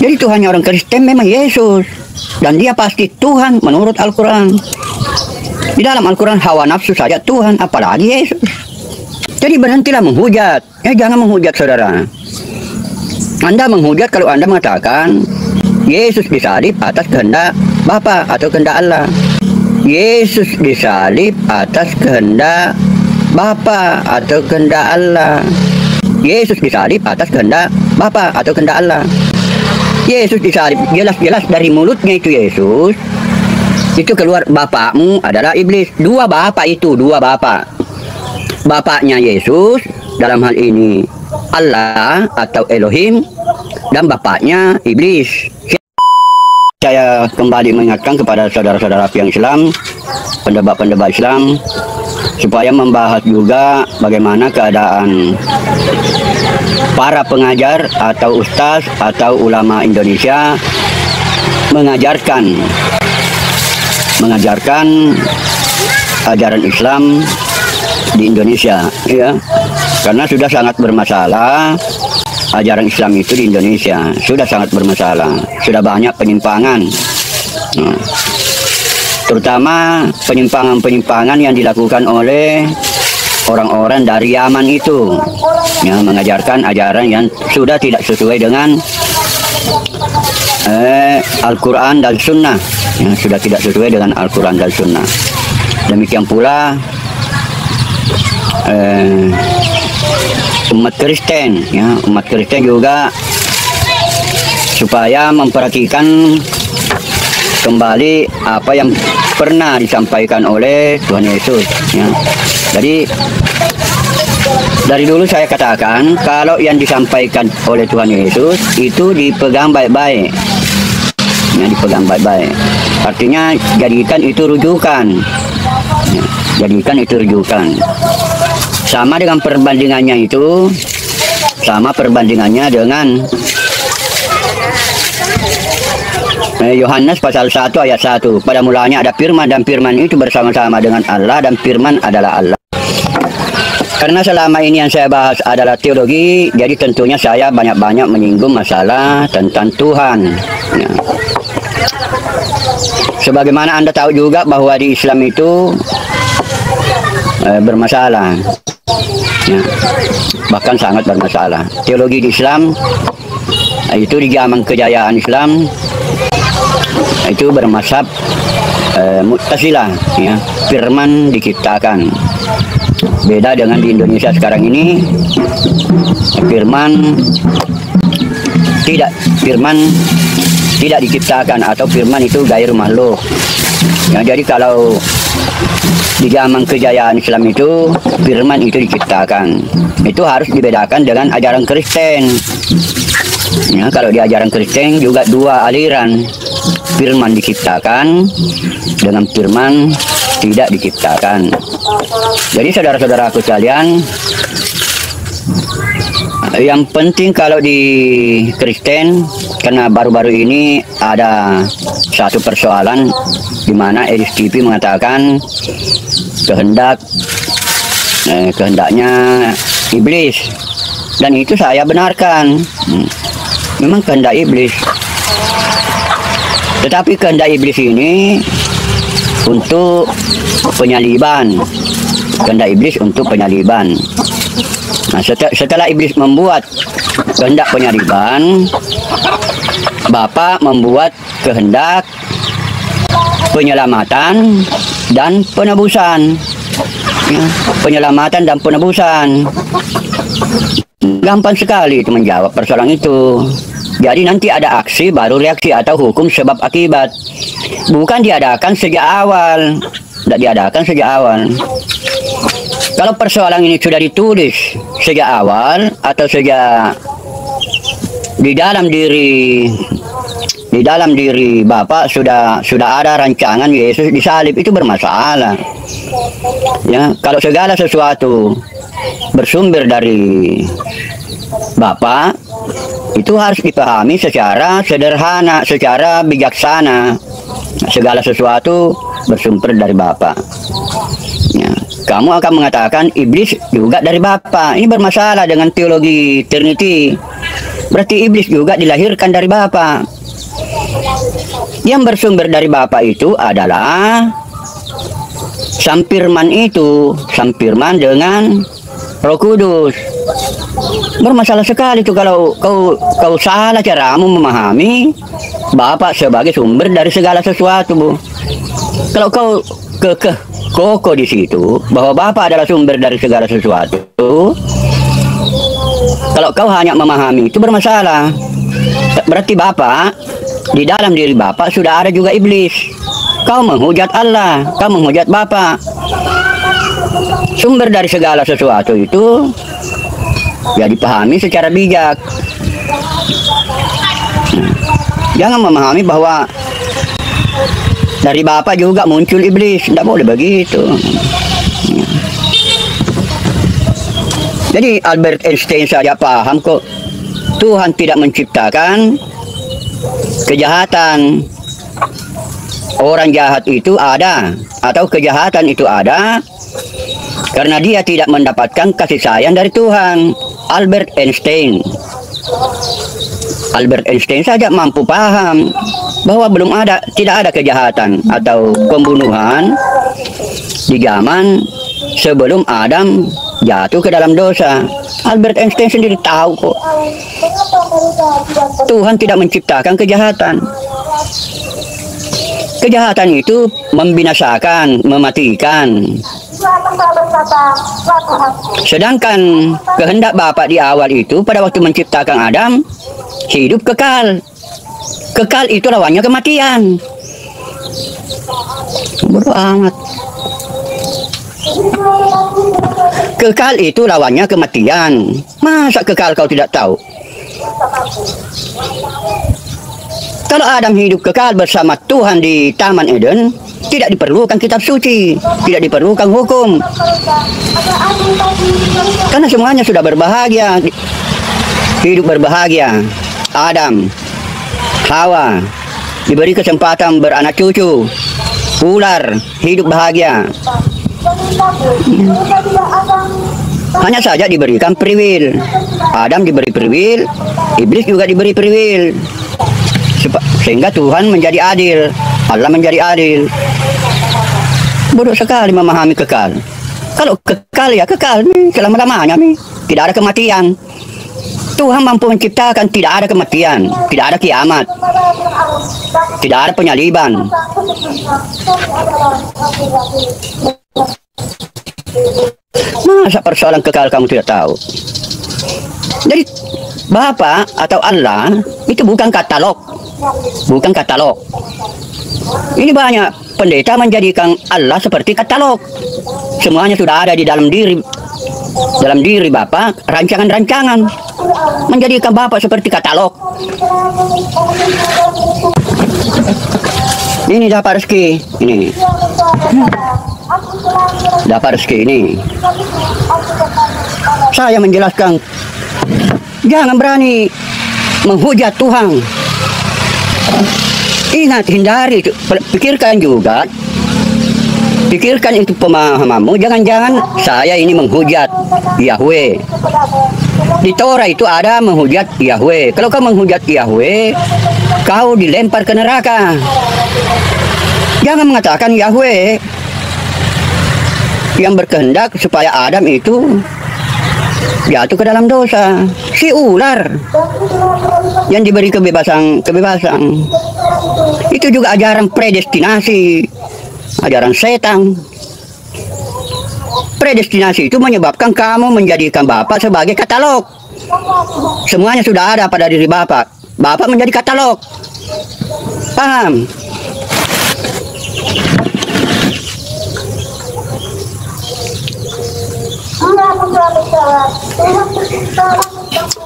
Jadi Tuhannya orang Kristen memang Yesus, dan dia pasti Tuhan menurut Al-Quran. Di dalam Al-Quran hawa nafsu saja Tuhan, apalagi Yesus. Jadi berhentilah menghujat. Jangan menghujat, saudara. Anda menghujat kalau Anda mengatakan Yesus disalib atas kehendak Bapa atau kehendak Allah. Yesus disalib atas kehendak Bapa atau kehendak Allah. Yesus disalib atas kehendak Bapa atau kehendak Allah. Yesus disalib, jelas-jelas dari mulutnya itu Yesus, itu keluar bapakmu adalah iblis. Dua bapak itu, dua bapak. Bapaknya Yesus dalam hal ini Allah atau Elohim, dan bapaknya iblis. Saya kembali mengingatkan kepada saudara-saudara yang Islam, pendebat-pendebat Islam, supaya membahas juga bagaimana keadaan para pengajar atau ustaz atau ulama Indonesia mengajarkan ajaran Islam di Indonesia, ya, karena sudah sangat bermasalah. Ajaran Islam itu di Indonesia sudah sangat bermasalah, sudah banyak penyimpangan, terutama penyimpangan-penyimpangan yang dilakukan oleh orang-orang dari Yaman itu, ya, mengajarkan ajaran yang sudah tidak sesuai dengan Al-Quran dan Sunnah, ya, sudah tidak sesuai dengan Al-Quran dan Sunnah. Demikian pula umat Kristen, ya, umat Kristen juga supaya memperhatikan kembali apa yang pernah disampaikan oleh Tuhan Yesus, ya. Jadi dari dulu saya katakan kalau yang disampaikan oleh Tuhan Yesus itu dipegang baik-baik, ya, dipegang baik-baik. Artinya jadikan itu rujukan, ya, jadikan itu rujukan. Sama dengan perbandingannya itu, sama perbandingannya dengan Yohanes pasal 1 ayat 1. Pada mulanya ada firman, dan firman itu bersama-sama dengan Allah, dan firman adalah Allah. Karena selama ini yang saya bahas adalah teologi, jadi tentunya saya banyak-banyak menyinggung masalah tentang Tuhan, ya. Sebagaimana Anda tahu juga bahwa di Islam itu bermasalah, ya, bahkan sangat bermasalah. Teologi di Islam itu di zaman kejayaan Islam itu bermazhab Mu'tazilah, ya, firman diciptakan. Beda dengan di Indonesia sekarang ini, firman tidak diciptakan, atau firman itu gair makhluk, ya. Jadi kalau di zaman kejayaan Islam itu firman itu diciptakan, itu harus dibedakan dengan ajaran Kristen, ya. Kalau di ajaran Kristen juga dua aliran, firman diciptakan dengan firman tidak diciptakan. Jadi saudara-saudaraku sekalian, yang penting kalau di Kristen, karena baru-baru ini ada satu persoalan di mana LSTP mengatakan kehendaknya iblis, dan itu saya benarkan. Memang kehendak iblis, tetapi kehendak iblis ini untuk penyaliban, kehendak iblis untuk penyaliban. Nah, setelah iblis membuat kehendak penyaliban, Bapa membuat kehendak penyelamatan dan penebusan, ya, penyelamatan dan penebusan. Gampang sekali itu menjawab persoalan itu. Jadi nanti ada aksi baru reaksi atau hukum sebab akibat. Bukan diadakan sejak awal, tidak diadakan sejak awal. Kalau persoalan ini sudah ditulis sejak awal atau sejak di dalam diri Bapak sudah ada rancangan Yesus disalib, itu bermasalah. Ya, kalau segala sesuatu bersumber dari Bapak, itu harus dipahami secara sederhana, secara bijaksana. Segala sesuatu bersumber dari Bapa. Ya, kamu akan mengatakan iblis juga dari Bapa. Ini bermasalah dengan teologi Trinity. Berarti iblis juga dilahirkan dari Bapa. Yang bersumber dari Bapa itu adalah Sang Firman itu, Sang Firman dengan Roh Kudus. Bermasalah sekali itu kalau kau salah caramu memahami Bapa sebagai sumber dari segala sesuatu, Bu. Kalau kau kokoh di situ bahwa Bapa adalah sumber dari segala sesuatu, kalau kau hanya memahami itu bermasalah. Berarti Bapa, di dalam diri Bapa sudah ada juga iblis. Kau menghujat Allah, kau menghujat Bapa. Sumber dari segala sesuatu itu ya dipahami secara bijak. Jangan memahami bahwa dari Bapa juga muncul iblis. Tidak boleh begitu. Jadi Albert Einstein saja paham kok Tuhan tidak menciptakan kejahatan. Orang jahat itu ada atau kejahatan itu ada karena dia tidak mendapatkan kasih sayang dari Tuhan. Albert Einstein saja mampu paham bahwa tidak ada kejahatan atau pembunuhan di zaman sebelum Adam jatuh ke dalam dosa. Albert Einstein sendiri tahu kok Tuhan tidak menciptakan kejahatan. Kejahatan itu membinasakan, mematikan. Sedangkan kehendak Bapa di awal itu pada waktu menciptakan Adam, hidup kekal. Kekal itu lawannya kematian. Bodoh amat. Kekal itu lawannya kematian. Masa kekal kau tidak tahu? Kalau Adam hidup kekal bersama Tuhan di Taman Eden, tidak diperlukan kitab suci, tidak diperlukan hukum. Karena semuanya sudah berbahagia, hidup berbahagia. Adam, Hawa, diberi kesempatan beranak cucu. Ular, hidup bahagia. Hanya saja diberikan free will. Adam diberi free will, iblis juga diberi free will. Sehingga Tuhan menjadi adil, Allah menjadi adil. Bodoh sekali memahami kekal. Kalau kekal ya kekal nih, selama-lamanya nih. Tidak ada kematian. Tuhan mampu menciptakan tidak ada kematian, tidak ada kiamat, tidak ada penyaliban. Masa persoalan kekal kamu tidak tahu? Jadi Bapa atau Allah itu bukan katalog. Bukan katalog. Ini banyak pendeta menjadikan Allah seperti katalog. Semuanya sudah ada di dalam diri Bapa, rancangan-rancangan. Menjadikan Bapa seperti katalog. Ini dapat rezeki, ini. Dapat rezeki ini. Saya menjelaskan, jangan berani menghujat Tuhan. Ingat, hindari itu. Pikirkan juga. Pikirkan itu pemahamanmu. Jangan-jangan saya ini menghujat Yahweh. Di Torah itu ada menghujat Yahweh. Kalau kau menghujat Yahweh, kau dilempar ke neraka. Jangan mengatakan Yahweh yang berkehendak supaya Adam itu jatuh ke dalam dosa. Si ular yang diberi kebebasan. Itu juga ajaran predestinasi, ajaran setan. Predestinasi itu menyebabkan kamu menjadikan Bapa sebagai katalog. Semuanya sudah ada pada diri Bapa. Bapa menjadi katalog. Paham?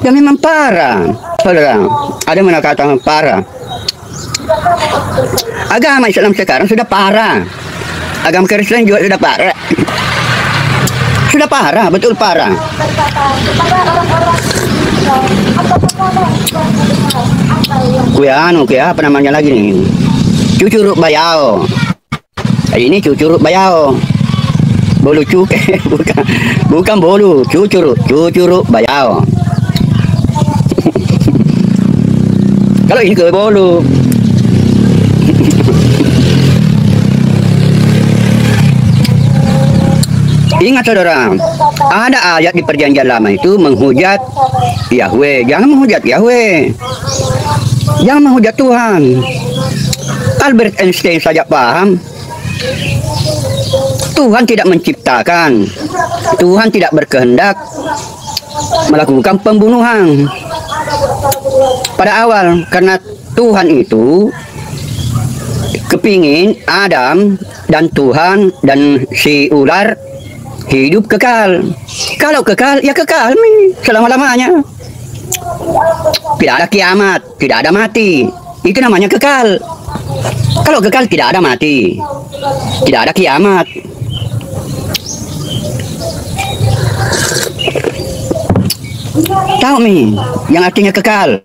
Ya memang parah, saudara. Ada yang mengatakan parah. Agama Islam sekarang sudah parah. Agama Kristen juga sudah parah. Sudah parah, betul parah. Kuya apa namanya lagi nih? Cucuruk bayao. Ini cucuruk bayao. Bolu cuke, bukan bolu, cucuruk bayao. Kalau ini ke Bolu. Ingat saudara, ada ayat di perjanjian lama itu menghujat Yahweh. Jangan menghujat Yahweh. Jangan menghujat Tuhan. Albert Einstein saja paham. Tuhan tidak menciptakan. Tuhan tidak berkehendak melakukan pembunuhan. Pada awal, karena Tuhan itu kepingin Adam dan Tuhan dan si ular hidup kekal. Kalau kekal, ya kekal selama-lamanya. Tidak ada kiamat, tidak ada mati. Itu namanya kekal. Kalau kekal tidak ada mati, tidak ada kiamat. Tahu yang artinya kekal.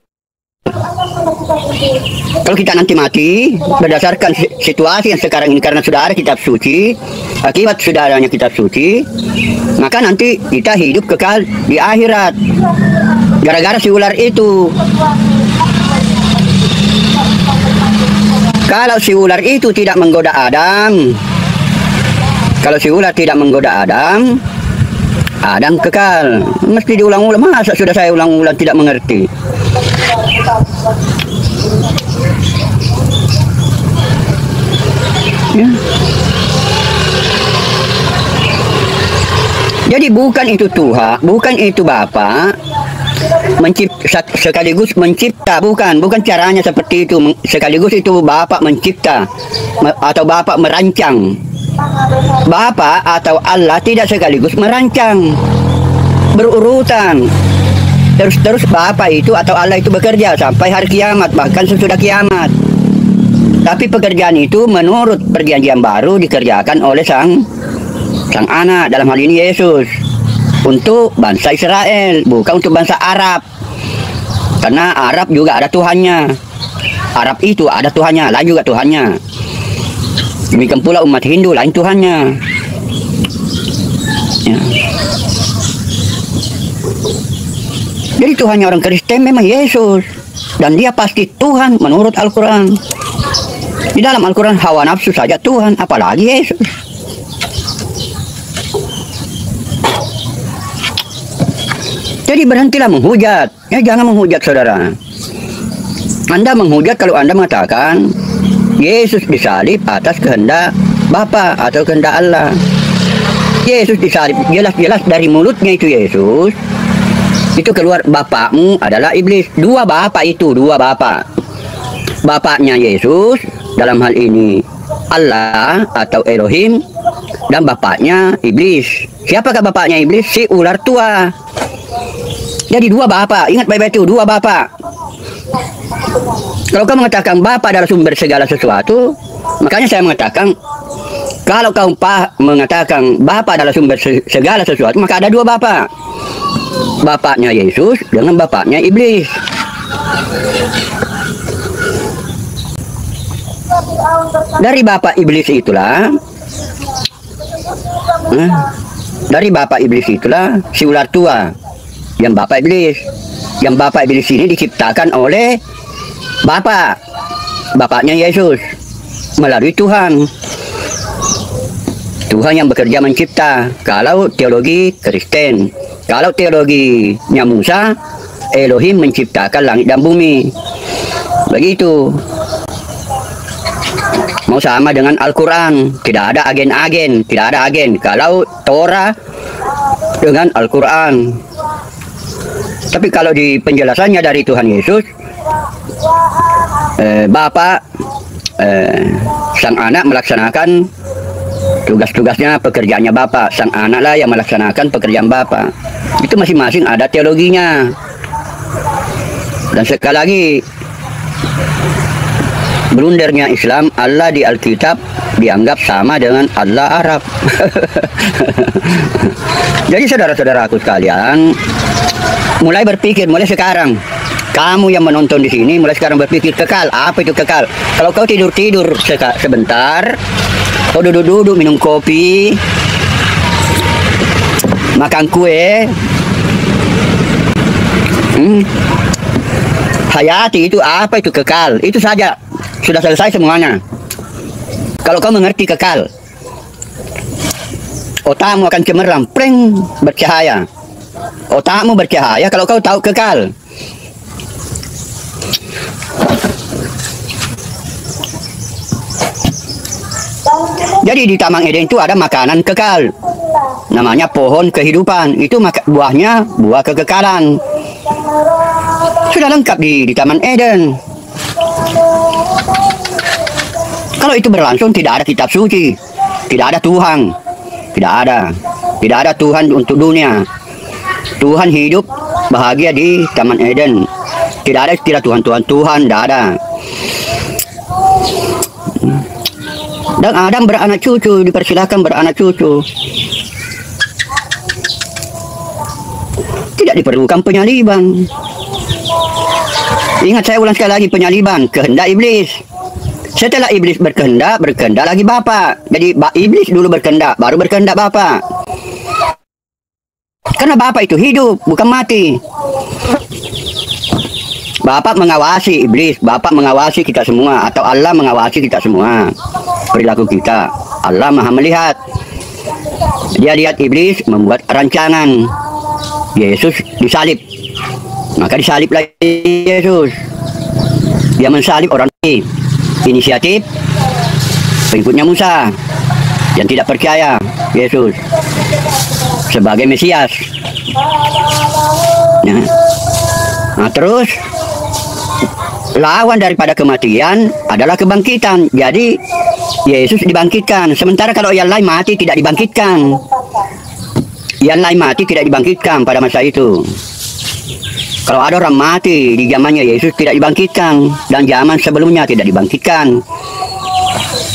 Kalau kita nanti mati berdasarkan situasi yang sekarang ini, karena sudah ada kitab suci, akibat sudah adanya kitab suci, maka nanti kita hidup kekal di akhirat gara-gara si ular itu. Kalau si ular itu tidak menggoda Adam, kalau si ular tidak menggoda Adam, Adam kekal. Mesti diulang-ulang. Masa sudah saya ulang-ulang tidak mengerti? Ya. Jadi bukan itu Tuhan, bukan itu Bapa sekaligus mencipta, bukan caranya seperti itu. Sekaligus itu Bapa mencipta atau Bapa merancang. Bapa atau Allah tidak sekaligus merancang, berurutan. Terus Bapa itu atau Allah itu bekerja sampai hari kiamat, bahkan sesudah kiamat. Tapi pekerjaan itu menurut perjanjian baru dikerjakan oleh sang anak, dalam hal ini Yesus, untuk bangsa Israel, bukan untuk bangsa Arab. Karena Arab juga ada Tuhannya. Arab itu ada Tuhannya, lain juga Tuhannya. Demikian pula umat Hindu, lain Tuhannya. Ya. Jadi Tuhannya orang Kristen memang Yesus. Dan dia pasti Tuhan menurut Al-Quran. Di dalam Al-Quran hawa nafsu saja Tuhan, apalagi Yesus. Jadi berhentilah menghujat. Ya, jangan menghujat saudara. Anda menghujat kalau Anda mengatakan Yesus disalib atas kehendak Bapa atau kehendak Allah. Yesus disalib, jelas-jelas dari mulutnya itu Yesus itu keluar bapakmu adalah iblis. Dua bapak itu, dua bapak. Bapaknya Yesus dalam hal ini Allah atau Elohim, dan bapaknya iblis. Siapakah bapaknya iblis? Si ular tua. Jadi dua bapak, ingat baik-baik itu, dua bapak. Kalau kau mengatakan Bapa adalah sumber segala sesuatu, makanya saya mengatakan kalau kau mengatakan Bapa adalah sumber segala sesuatu, maka ada dua Bapa. Bapaknya Yesus dengan bapaknya iblis. Dari bapak iblis itulah, dari bapak iblis itulah si ular tua, yang bapak iblis. Yang bapak iblis ini diciptakan oleh bapaknya Yesus melalui Tuhan. Tuhan yang bekerja mencipta. Kalau teologi Kristen, kalau teologinya Musa, Elohim menciptakan langit dan bumi. Begitu. Mau sama dengan Al-Quran, tidak ada agen-agen, tidak ada agen. Kalau Torah dengan Al-Quran. Tapi kalau di penjelasannya dari Tuhan Yesus, Bapa, sang anak melaksanakan tugas-tugasnya, pekerjaannya Bapa. Sang anaklah yang melaksanakan pekerjaan Bapa. Itu masing-masing ada teologinya. Dan sekali lagi, blundernya Islam, Allah di Alkitab dianggap sama dengan Allah Arab. Jadi saudara-saudaraku sekalian, mulai berpikir, mulai sekarang, kamu yang menonton di sini, mulai sekarang berpikir kekal. Apa itu kekal? Kalau kau tidur-tidur sebentar, kau duduk-duduk minum kopi, makan kue, Hayati itu apa itu kekal? Itu saja. Sudah selesai semuanya. Kalau kau mengerti kekal, otakmu akan cemerlang, preng, bercahaya. Otakmu bercahaya kalau kau tahu kekal. Jadi di Taman Eden itu ada makanan kekal. Namanya pohon kehidupan. Itu buahnya buah kekekalan. Sudah lengkap di Taman Eden. Kalau itu berlangsung tidak ada kitab suci, tidak ada Tuhan, tidak ada Tuhan untuk dunia. Tuhan hidup bahagia di Taman Eden. Tidak ada istilah Tuhan, tidak ada. Dan Adam beranak cucu, dipersilakan beranak cucu. Tidak diperlukan penyaliban. Ingat, saya ulang sekali lagi, penyaliban kehendak iblis. Setelah iblis berkehendak lagi Bapa. Jadi iblis dulu berkehendak, baru berkehendak Bapa. Karena Bapa itu hidup, bukan mati. Bapa mengawasi iblis, Bapa mengawasi kita semua, atau Allah mengawasi kita semua. Perilaku kita, Allah Maha melihat. Dia lihat iblis membuat rancangan. Yesus disalib. Maka disaliblah Yesus. Dia mensalib orang ini. Inisiatif pengikutnya Musa yang tidak percaya Yesus sebagai Mesias. Nah, terus lawan daripada kematian adalah kebangkitan. Jadi Yesus dibangkitkan. Sementara kalau yang lain mati tidak dibangkitkan. Yang lain mati tidak dibangkitkan pada masa itu. Kalau ada orang mati di zamannya Yesus tidak dibangkitkan, dan zaman sebelumnya tidak dibangkitkan.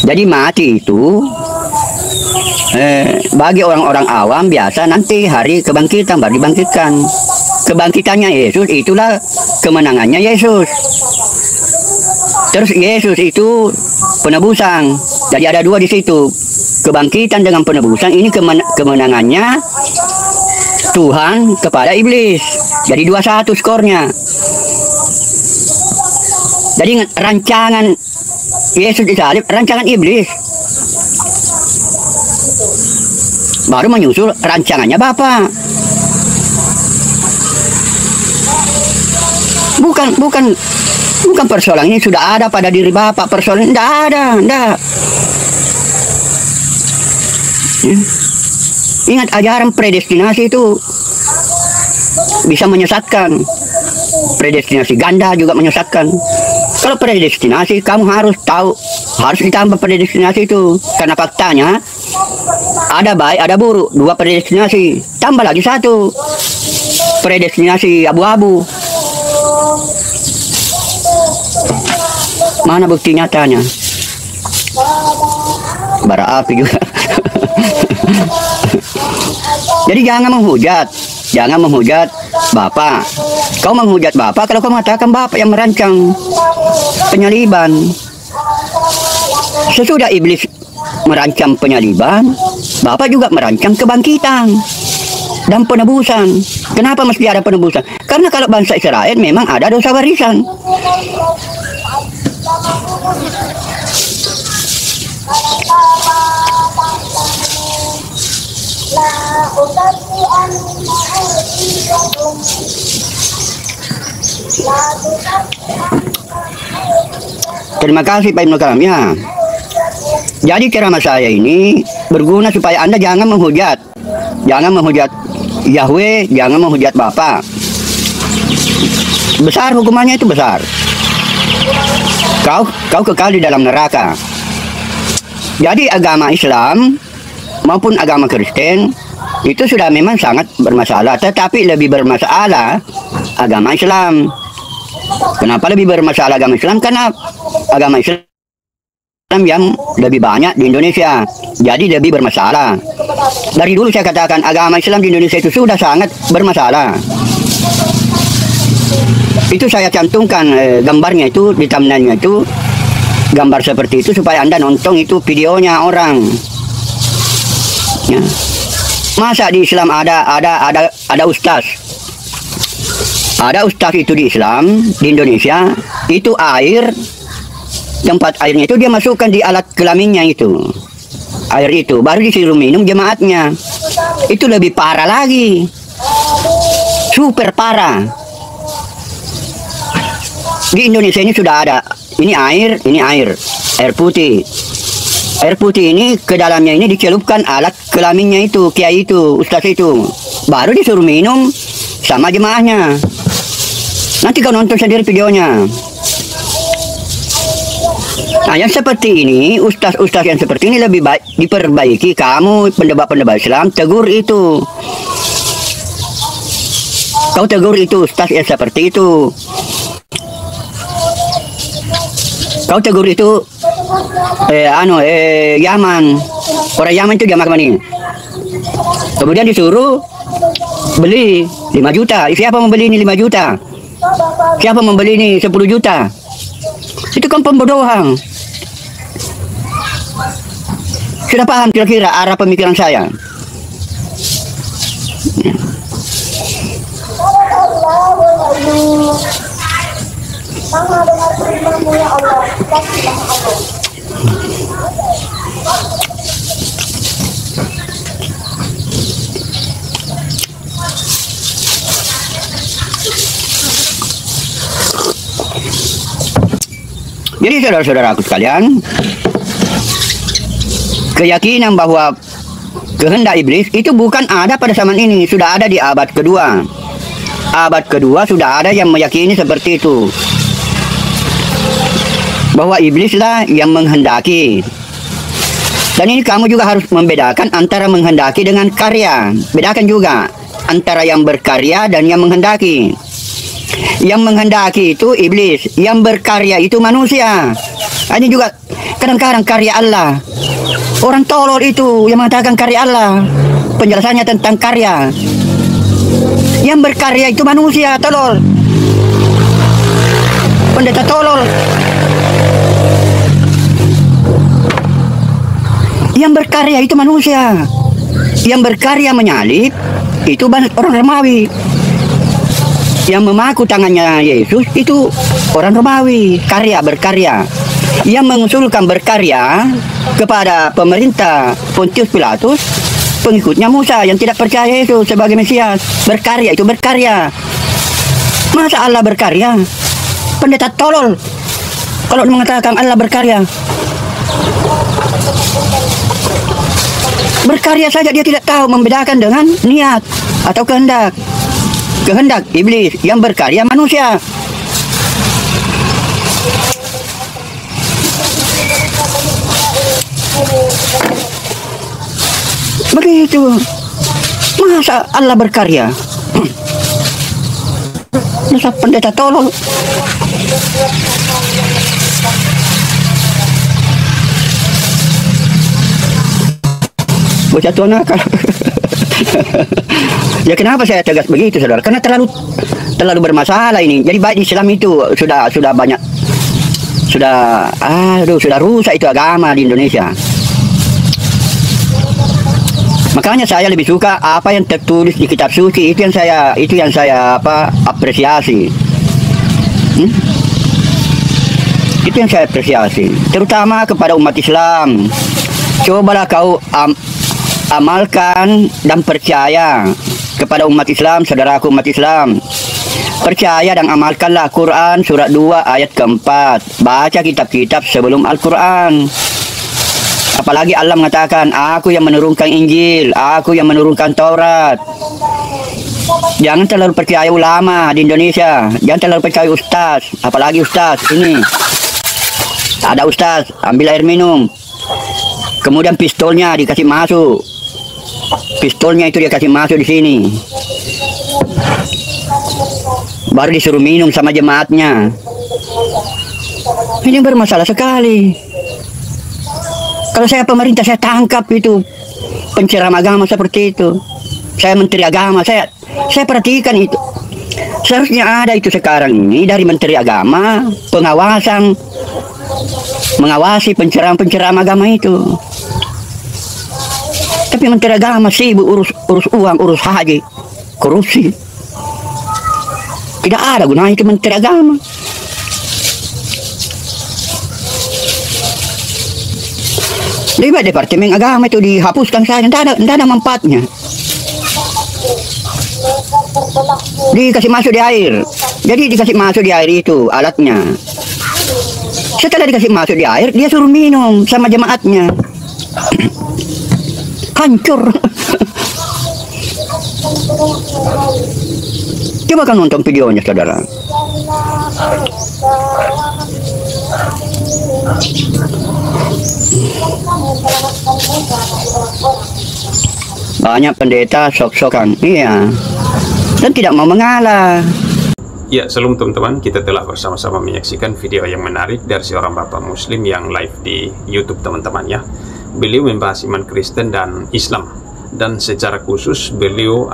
Jadi mati itu bagi orang-orang awam biasa nanti hari kebangkitan baru dibangkitkan. Kebangkitannya Yesus itulah kemenangannya Yesus. Terus Yesus itu penebusan. Jadi ada dua di situ. Kebangkitan dengan penebusan ini kemenangannya Tuhan kepada iblis. Jadi 2-1 skornya. Jadi rancangan Yesus disalib, rancangan iblis. Baru menyusul rancangannya Bapa. Bukan persoalan ini sudah ada pada diri Bapa. Persoalan tidak ada, tidak. Ingat, ajaran predestinasi itu bisa menyesatkan. Predestinasi ganda juga menyesatkan. Kalau predestinasi kamu harus tahu, harus ditambah predestinasi itu. Karena faktanya ada baik, ada buruk. 2 predestinasi, tambah lagi 1 predestinasi abu-abu. Mana bukti nyatanya? Bara api juga. Jadi jangan menghujat Bapak. Kau menghujat Bapak kalau kau mengatakan Bapak yang merancang penyaliban. Sesudah iblis merancang penyaliban, Bapak juga merancang kebangkitan dan penebusan. Kenapa mesti ada penebusan? Karena kalau bangsa Israel memang ada dosa warisan. Terima kasih Pak Ibnu Kalam ya. Jadi ceramah saya ini berguna supaya Anda jangan menghujat. Jangan menghujat Yahweh, jangan menghujat Bapa. Besar hukumannya, itu besar. Kau kekal di dalam neraka. Jadi agama Islam maupun agama Kristen itu sudah memang sangat bermasalah, tetapi lebih bermasalah agama Islam. Kenapa lebih bermasalah agama Islam? Karena agama Islam yang lebih banyak di Indonesia, jadi lebih bermasalah. Dari dulu saya katakan agama Islam di Indonesia itu sudah sangat bermasalah. Itu saya cantumkan gambarnya itu di thumbnailnya itu, gambar seperti itu supaya Anda nonton itu videonya orang. Ya. Masa di Islam ada ustaz Ada ustaz itu di Islam, di Indonesia, itu air, tempat airnya itu dia masukkan di alat kelaminnya itu. Air itu, baru disuruh minum jemaatnya. Itu lebih parah lagi. Super parah. Di Indonesia ini sudah ada. Ini air putih. Air putih ini ke dalamnya ini dicelupkan alat kelaminnya itu, kiai itu, ustaz itu. Baru disuruh minum sama jemaahnya. Nanti kau nonton sendiri videonya. Nah, yang seperti ini, ustaz-ustaz yang seperti ini lebih baik diperbaiki. Kamu pendebat-pendebat Islam tegur itu. Kau tegur itu ustaz yang seperti itu. Kau tegur itu Yaman. Orang Yaman itu dia makan ini. Kemudian disuruh beli 5 juta. Siapa membeli ini 5 juta? Siapa membeli ini 10 juta? Itu kan pembodohan. Sudah paham kira-kira arah pemikiran saya? Jadi saudara-saudaraku sekalian, keyakinan bahwa kehendak iblis itu bukan ada pada zaman ini, sudah ada di abad kedua. Abad kedua sudah ada yang meyakini seperti itu, bahwa iblislah yang menghendaki. Dan ini kamu juga harus membedakan antara menghendaki dengan karya. Bedakan juga antara yang berkarya dan yang menghendaki. Yang menghendaki itu iblis, yang berkarya itu manusia. Ini juga kadang-kadang karya Allah. Orang tolol itu yang mengatakan karya Allah. Penjelasannya tentang karya. Yang berkarya itu manusia, tolol. Pendeta tolol. Yang berkarya itu manusia. Yang berkarya menyalib itu orang Romawi. Yang memaku tangannya Yesus itu orang Romawi, karya berkarya. Yang mengusulkan berkarya kepada pemerintah Pontius Pilatus, pengikutnya Musa yang tidak percaya Yesus sebagai Mesias. Berkarya itu berkarya. Masa Allah berkarya? Pendeta tolol kalau mengatakan Allah berkarya. Berkarya saja dia tidak tahu membedakan dengan niat atau kehendak. Kehendak iblis, yang berkarya manusia. Begitu. Masa Allah berkarya? Masa pendeta tolol. Bocah tua nakal. Ya kenapa saya tegas begitu, saudara? Karena terlalu bermasalah ini. Jadi baik Islam itu sudah banyak, sudah rusak itu agama di Indonesia. Makanya saya lebih suka apa yang tertulis di kitab suci, itu yang saya apresiasi. Itu yang saya apresiasi, terutama kepada umat Islam. Cobalah kau amalkan dan percaya kepada umat Islam, saudaraku umat Islam. Percaya dan amalkanlah Quran surat 2 ayat keempat. Baca kitab-kitab sebelum Al-Quran. Apalagi Allah mengatakan, aku yang menurunkan Injil, aku yang menurunkan Taurat. Jangan terlalu percaya ulama di Indonesia, jangan terlalu percaya ustaz. Apalagi ustaz ini, ada ustaz ambil air minum, kemudian pistolnya dikasih masuk. Pistolnya itu dia kasih masuk di sini. Baru disuruh minum sama jemaatnya. Ini bermasalah sekali. Kalau saya pemerintah, saya tangkap itu penceramah agama seperti itu. Saya menteri agama, saya perhatikan itu. Seharusnya ada itu sekarang ini dari menteri agama, mengawasi penceramah agama itu. Tapi menteri agama sibuk urus uang, urus haji, korupsi. Tidak ada gunanya itu Menteri Agama. Lebih baik Departemen Agama itu dihapuskan saja, tidak ada manfaatnya. Dikasih masuk di air. Jadi dikasih masuk di air itu alatnya. Setelah dikasih masuk di air, dia suruh minum sama jemaatnya. Hancur. Coba kan nonton videonya, saudara. Banyak pendeta sok-sokan, iya, dan tidak mau mengalah. Ya, shalom teman-teman, kita telah bersama-sama menyaksikan video yang menarik dari seorang bapak muslim yang live di YouTube teman-teman ya. Beliau membahas iman Kristen dan Islam, dan secara khusus beliau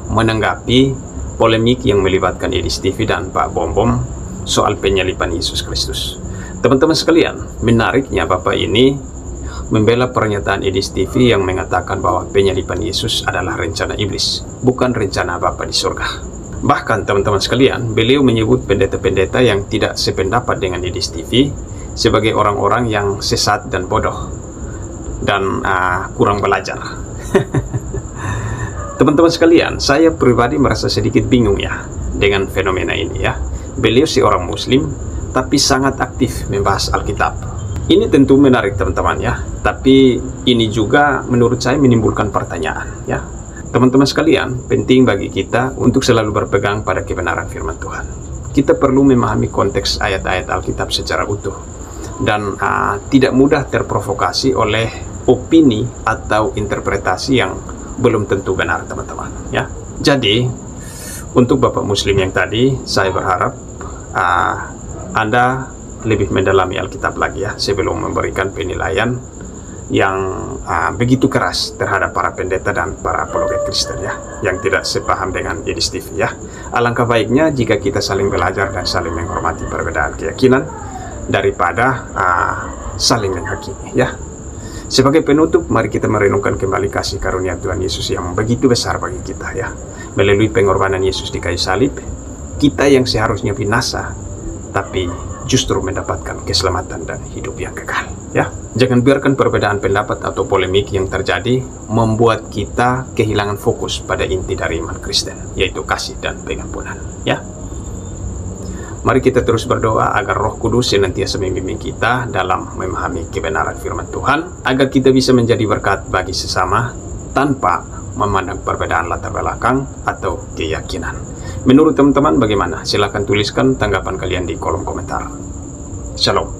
menanggapi polemik yang melibatkan Edis TV dan Pak Bom Bom soal penyaliban Yesus Kristus. Teman-teman sekalian, menariknya bapak ini membela pernyataan Edis TV yang mengatakan bahwa penyaliban Yesus adalah rencana iblis, bukan rencana Bapa di surga. Bahkan teman-teman sekalian, beliau menyebut pendeta-pendeta yang tidak sependapat dengan Edis TV sebagai orang-orang yang sesat dan bodoh dan kurang belajar. Teman-teman sekalian, saya pribadi merasa sedikit bingung ya dengan fenomena ini ya. Beliau seorang muslim tapi sangat aktif membahas Alkitab. Ini tentu menarik teman-teman ya, tapi ini juga menurut saya menimbulkan pertanyaan ya. Teman-teman sekalian, penting bagi kita untuk selalu berpegang pada kebenaran firman Tuhan. Kita perlu memahami konteks ayat-ayat Alkitab secara utuh dan tidak mudah terprovokasi oleh opini atau interpretasi yang belum tentu benar teman-teman ya. Jadi untuk Bapak Muslim yang tadi, saya berharap Anda lebih mendalami Alkitab lagi ya, sebelum memberikan penilaian yang begitu keras terhadap para pendeta dan para apologet Kristen ya, yang tidak sepaham dengan Edis TV ya. Alangkah baiknya jika kita saling belajar dan saling menghormati perbedaan keyakinan daripada saling menghakimi ya. Sebagai penutup, mari kita merenungkan kembali kasih karunia Tuhan Yesus yang begitu besar bagi kita ya. Melalui pengorbanan Yesus di kayu salib, kita yang seharusnya binasa tapi justru mendapatkan keselamatan dan hidup yang kekal ya. Jangan biarkan perbedaan pendapat atau polemik yang terjadi membuat kita kehilangan fokus pada inti dari iman Kristen, yaitu kasih dan pengampunan ya. Mari kita terus berdoa agar Roh Kudus senantiasa membimbing kita dalam memahami kebenaran firman Tuhan, agar kita bisa menjadi berkat bagi sesama tanpa memandang perbedaan latar belakang atau keyakinan. Menurut teman-teman bagaimana? Silahkan tuliskan tanggapan kalian di kolom komentar. Shalom.